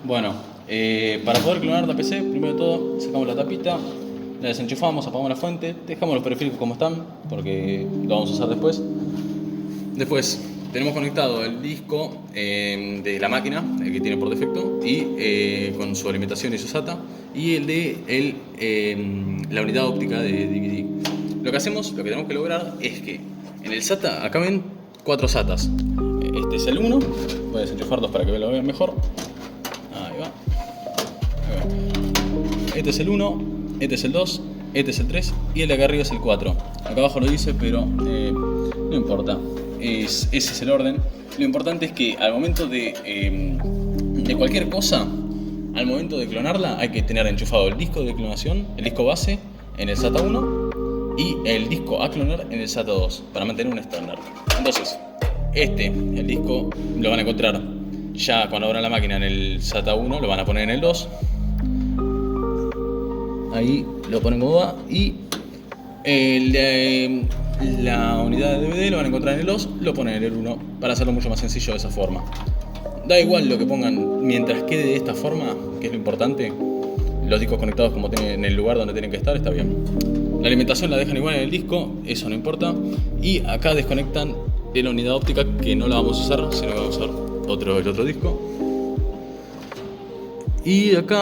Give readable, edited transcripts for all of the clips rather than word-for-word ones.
Bueno, para poder clonar la PC, primero de todo sacamos la tapita, la desenchufamos, apagamos la fuente, dejamos los periféricos como están, porque lo vamos a usar después. Después tenemos conectado el disco de la máquina, el que tiene por defecto, y con su alimentación y su SATA, y el de la unidad óptica de DVD. Lo que hacemos, lo que tenemos que lograr es que en el SATA, acá ven 4 SATAs. Este es el 1, voy a desenchufar dos para que lo vean mejor. Ahí va. Este es el 1, este es el 2, este es el 3 y el de acá arriba es el 4. Acá abajo lo dice, pero no importa. Ese es el orden. Lo importante es que al momento de cualquier cosa, al momento de clonarla, hay que tener enchufado el disco de clonación, el disco base en el SATA 1 y el disco a clonar en el SATA 2 para mantener un estándar. Entonces, el disco lo van a encontrar ya cuando abran la máquina en el SATA 1, lo van a poner en el 2. Ahí lo ponen como va. Y la unidad de DVD lo van a encontrar en el 2, lo ponen en el 1 para hacerlo mucho más sencillo de esa forma. Da igual lo que pongan mientras quede de esta forma, que es lo importante. Los discos conectados como tienen en el lugar donde tienen que estar, está bien. La alimentación la dejan igual en el disco, eso no importa. Y acá desconectan de la unidad óptica, que no la vamos a usar, sino que vamos a usar el otro disco. Y acá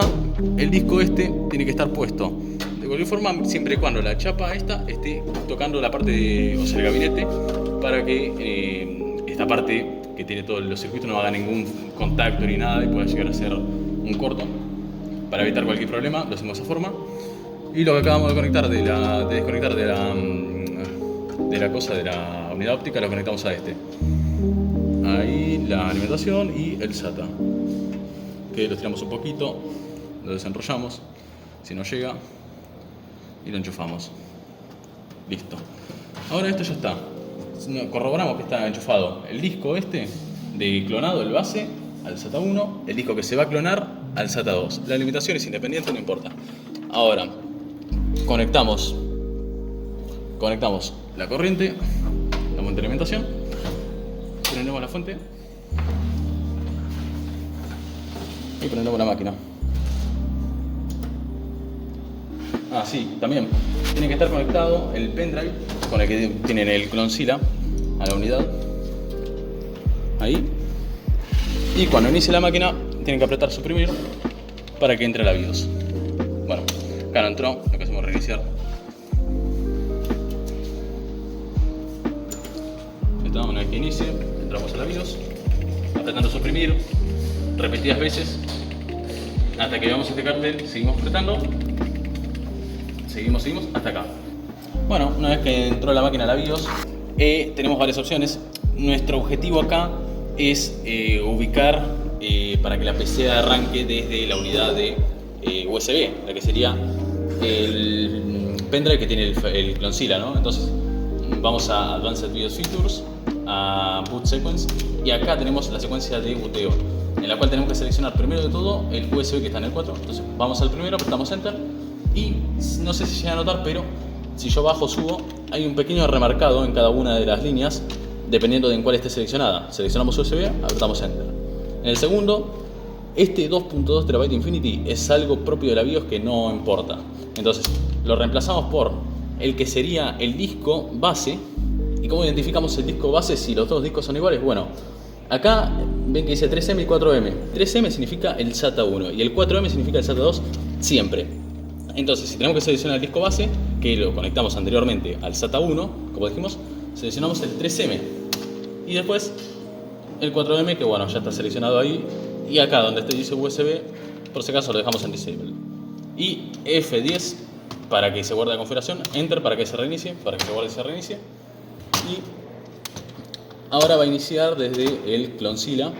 el disco tiene que estar puesto de cualquier forma, siempre y cuando la chapa esta esté tocando la parte de, o sea, el gabinete, para que esta parte que tiene todos los circuitos no haga ningún contacto ni nada y pueda llegar a ser un corto. Para evitar cualquier problema lo hacemos de esa forma. Y lo que acabamos de conectar de desconectar de la unidad óptica, lo conectamos a ahí la alimentación y el SATA, que lo tiramos un poquito, lo desenrollamos si no llega y lo enchufamos. Listo. Ahora esto ya está. Corroboramos que está enchufado el disco de clonado, el base, al SATA 1, el disco que se va a clonar al SATA 2. La alimentación es independiente, no importa. Ahora conectamos la corriente, la fuente de alimentación, prendemos la fuente y prendemos la máquina. Sí, también tiene que estar conectado el pendrive con el que tienen el Clonzilla a la unidad. Ahí. Y cuando inicie la máquina, tienen que apretar suprimir para que entre la BIOS. Bueno, acá no entró, lo que hacemos es reiniciar. Una vez que inicie, entramos a la BIOS, apretando suprimir repetidas veces hasta que veamos este cartel. Seguimos apretando, seguimos hasta acá. Bueno, una vez que entró la máquina a la BIOS, tenemos varias opciones. Nuestro objetivo acá es ubicar para que la PC arranque desde la unidad de USB, la que sería el pendrive que tiene el Clonzilla, ¿no? Entonces vamos a Advanced BIOS Features, a Boot Sequence, y acá tenemos la secuencia de buteo, en la cual tenemos que seleccionar primero de todo el USB que está en el 4. Entonces vamos al primero, apretamos Enter, y no sé si llega a notar, pero si yo bajo o subo, hay un pequeño remarcado en cada una de las líneas, dependiendo de en cuál esté seleccionada. Seleccionamos USB, apretamos Enter. En el segundo, 2.2 TB Infinity es algo propio de la BIOS que no importa. Entonces lo reemplazamos por el que sería el disco base. ¿Y cómo identificamos el disco base si los dos discos son iguales? Bueno, acá ven que dice 3M y 4M. 3M significa el SATA 1 y el 4M significa el SATA 2 siempre. Entonces, si tenemos que seleccionar el disco base, que lo conectamos anteriormente al SATA 1, como dijimos, seleccionamos el 3M. Y después el 4M, que bueno, ya está seleccionado ahí. Y acá donde dice USB, por si acaso lo dejamos en Disable. Y F10 para que se guarde la configuración. Enter para que se reinicie, para que se guarde y se reinicie. Y ahora va a iniciar desde el Clonzilla.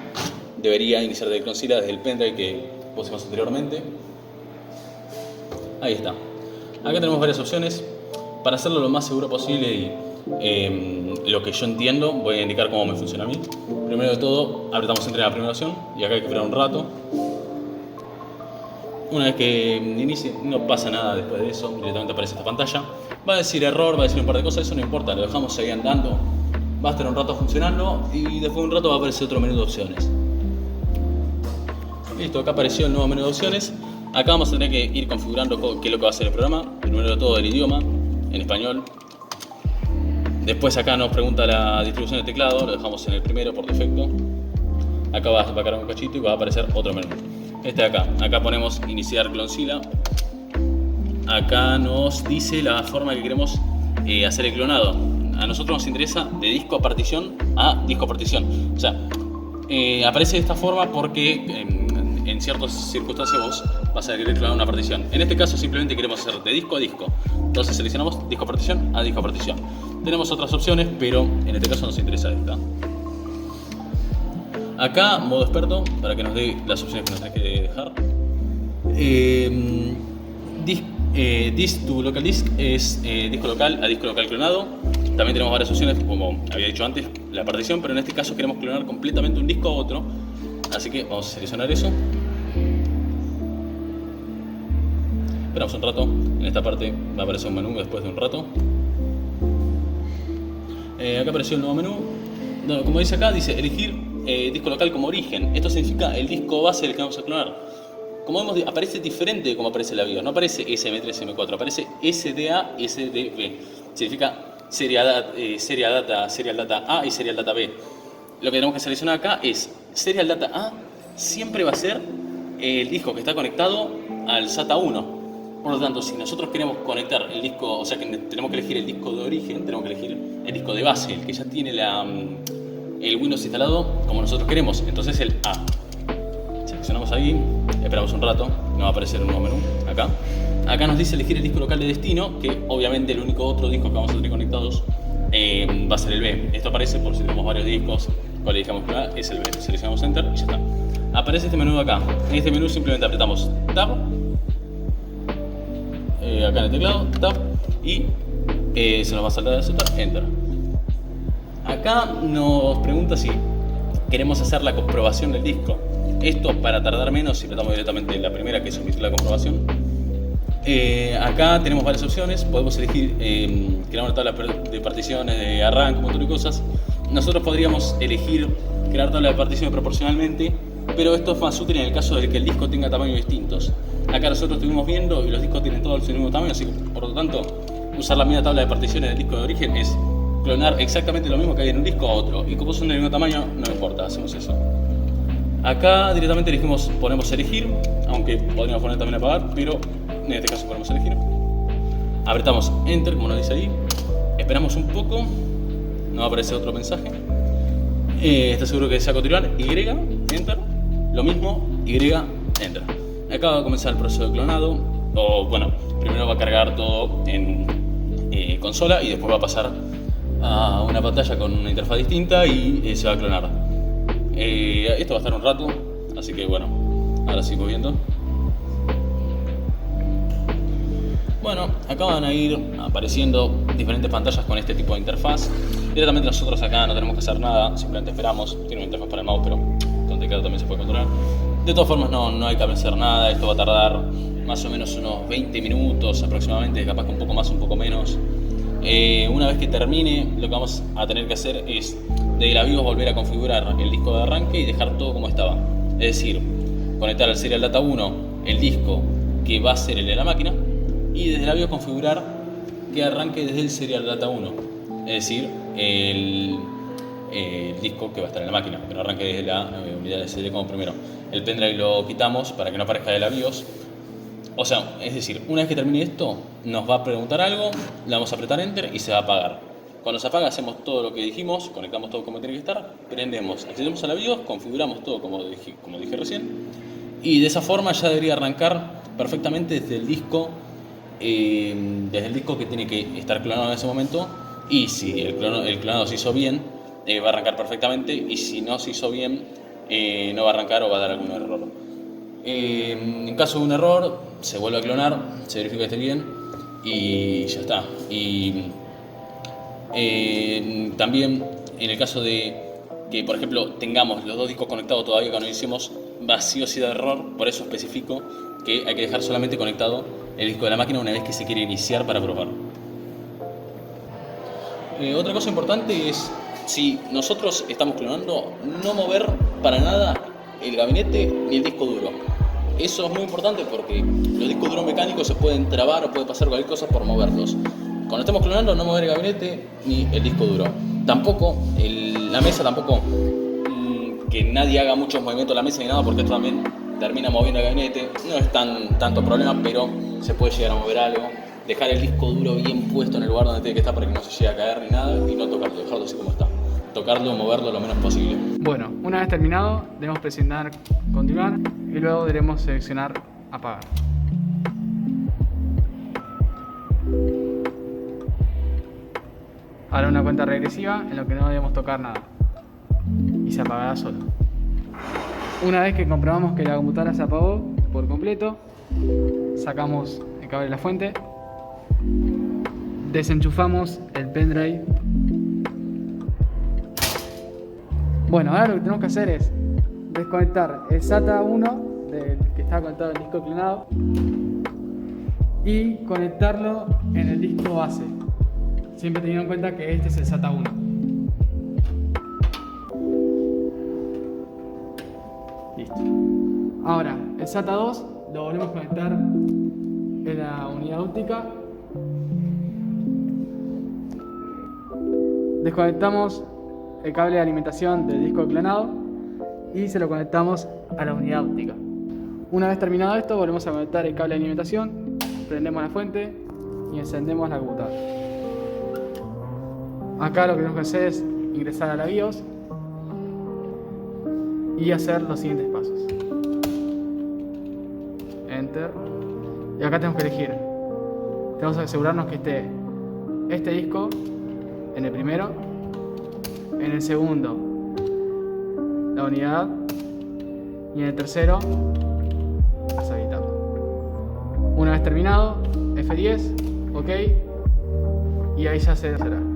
Debería iniciar desde el Clonzilla, desde el pendrive que pusimos anteriormente. Ahí está. Acá tenemos varias opciones. Para hacerlo lo más seguro posible y lo que yo entiendo, voy a indicar cómo me funciona a mí. Primero de todo, apretamos Enter en la primera opción y acá hay que esperar un rato. Una vez que inicie, no pasa nada después de eso, directamente aparece esta pantalla. Va a decir error, va a decir un par de cosas, eso no importa, lo dejamos ahí andando. Va a estar un rato funcionando y después de un rato va a aparecer otro menú de opciones. Listo, acá apareció el nuevo menú de opciones. Acá vamos a tener que ir configurando qué es lo que va a hacer el programa. Primero de todo el idioma, en español. Después acá nos pregunta la distribución de teclado, lo dejamos en el primero por defecto. Acá va a cargar un cachito y va a aparecer otro menú. Este de acá. Acá ponemos iniciar Clonzilla. Acá nos dice la forma que queremos hacer el clonado. A nosotros nos interesa de disco a partición a disco a partición. O sea, aparece de esta forma porque en ciertas circunstancias vos vas a querer clonar una partición. En este caso simplemente queremos hacer de disco a disco. Entonces seleccionamos disco a partición a disco a partición. Tenemos otras opciones, pero en este caso nos interesa esta. Acá, modo experto, para que nos dé las opciones que nos tenés que dejar. Disk to local disk es disco local a disco local clonado. También tenemos varias opciones, como había dicho antes, la partición, pero en este caso queremos clonar completamente un disco a otro. Así que vamos a seleccionar eso. Esperamos un rato. En esta parte va a aparecer un menú después de un rato. Acá apareció el nuevo menú. No, como dice acá, dice elegir disco local como origen. Esto significa el disco base del que vamos a clonar. Como vemos, aparece diferente de como aparece la BIOS. No aparece SM3, SM4, aparece SDA, SDB. Significa serial data A y serial data B. Lo que tenemos que seleccionar acá es serial data A siempre va a ser el disco que está conectado al SATA 1. Por lo tanto, si nosotros queremos conectar el disco, o sea que tenemos que elegir el disco de origen, tenemos que elegir el disco de base, el que ya tiene el Windows instalado como nosotros queremos. Entonces el A. Seleccionamos ahí, esperamos un rato, nos va a aparecer un nuevo menú acá. Acá nos dice elegir el disco local de destino, que obviamente el único otro disco que vamos a tener conectados va a ser el B. Esto aparece por si tenemos varios discos, cual elegimos es el B. Seleccionamos Enter y ya está. Aparece este menú de acá. En este menú simplemente apretamos Tab, acá en el teclado, Tab, y se nos va a saltar de aceptar, Enter. Acá nos pregunta si queremos hacer la comprobación del disco. Esto para tardar menos si apretamos directamente la primera, que es omitir la comprobación. Acá tenemos varias opciones. Podemos elegir crear una tabla de particiones de arranque, un montón de cosas. Nosotros podríamos elegir crear tabla de particiones proporcionalmente, pero esto es más útil en el caso de que el disco tenga tamaños distintos. Acá nosotros estuvimos viendo y los discos tienen todos el mismo tamaño, así que por lo tanto usar la misma tabla de particiones del disco de origen es clonar exactamente lo mismo que hay en un disco a otro. Y como son del mismo tamaño, no importa, hacemos eso. Acá directamente ponemos elegir, aunque podríamos poner también apagar, pero en este caso ponemos elegir. Apretamos Enter, como nos dice ahí. Esperamos un poco, nos va a aparecer otro mensaje. ¿Está seguro que desea continuar? Y, Enter. Lo mismo, Y, Enter. Acá va a comenzar el proceso de clonado. O bueno, primero va a cargar todo en consola y después va a pasar a una pantalla con una interfaz distinta y se va a clonar. Esto va a estar un rato, así que bueno, ahora sigo viendo. Bueno, acá van a ir apareciendo diferentes pantallas con este tipo de interfaz. Directamente nosotros acá no tenemos que hacer nada, simplemente esperamos. Tiene una interfaz para el mouse, pero con teclado también se puede controlar. De todas formas no hay que hacer nada, esto va a tardar más o menos unos 20 minutos aproximadamente, capaz que un poco más, un poco menos. Una vez que termine, lo que vamos a tener que hacer es de la BIOS volver a configurar el disco de arranque y dejar todo como estaba. Es decir, conectar al Serial Data 1 el disco que va a ser el de la máquina y desde la BIOS configurar que arranque desde el Serial Data 1. Es decir, el disco que va a estar en la máquina, que no arranque desde la unidad de CD como primero. El pendrive lo quitamos para que no aparezca de la BIOS. O sea, es decir, una vez que termine esto, nos va a preguntar algo, le vamos a apretar Enter y se va a apagar. Cuando se apaga hacemos todo lo que dijimos, conectamos todo como tiene que estar, prendemos, accedemos a la BIOS, configuramos todo como dije recién, y de esa forma ya debería arrancar perfectamente desde el disco que tiene que estar clonado en ese momento, y si el clonado se hizo bien, va a arrancar perfectamente, y si no se hizo bien, no va a arrancar o va a dar algún error. En caso de un error, se vuelve a clonar, se verifica que esté bien y ya está. Y también en el caso de que, por ejemplo, tengamos los dos discos conectados todavía cuando hicimos vacío si da error, por eso especifico que hay que dejar solamente conectado el disco de la máquina una vez que se quiere iniciar para probar. Otra cosa importante es, si nosotros estamos clonando, no mover para nada el gabinete ni el disco duro. Eso es muy importante porque los discos duros mecánicos se pueden trabar o puede pasar cualquier cosa por moverlos. Cuando estemos clonando, no mover el gabinete ni el disco duro. Tampoco, la mesa tampoco, que nadie haga muchos movimientos en la mesa ni nada, porque esto también termina moviendo el gabinete. No es tanto problema, pero se puede llegar a mover algo. Dejar el disco duro bien puesto en el lugar donde tiene que estar para que no se llegue a caer ni nada y no tocarlo, dejarlo así como está. Tocarlo, moverlo lo menos posible. Bueno, una vez terminado, debemos presionar continuar y luego debemos seleccionar apagar. Ahora una cuenta regresiva en la que no debemos tocar nada y se apagará solo. Una vez que comprobamos que la computadora se apagó por completo, sacamos el cable de la fuente, desenchufamos el pendrive. Bueno, ahora lo que tenemos que hacer es desconectar el SATA 1 que está conectado al disco clonado y conectarlo en el disco base, siempre teniendo en cuenta que este es el SATA 1. Listo. Ahora, el SATA 2 lo volvemos a conectar en la unidad óptica. Desconectamos el cable de alimentación del disco clonado y se lo conectamos a la unidad óptica. Una vez terminado esto, volvemos a conectar el cable de alimentación, prendemos la fuente y encendemos la computadora. Acá lo que tenemos que hacer es ingresar a la BIOS y hacer los siguientes pasos. Enter. Y acá tenemos que elegir. Tenemos que asegurarnos que esté este disco en el primero, en el segundo la unidad y en el tercero deshabilitarlo. Una vez terminado, F10, OK, y ahí ya se cerrará.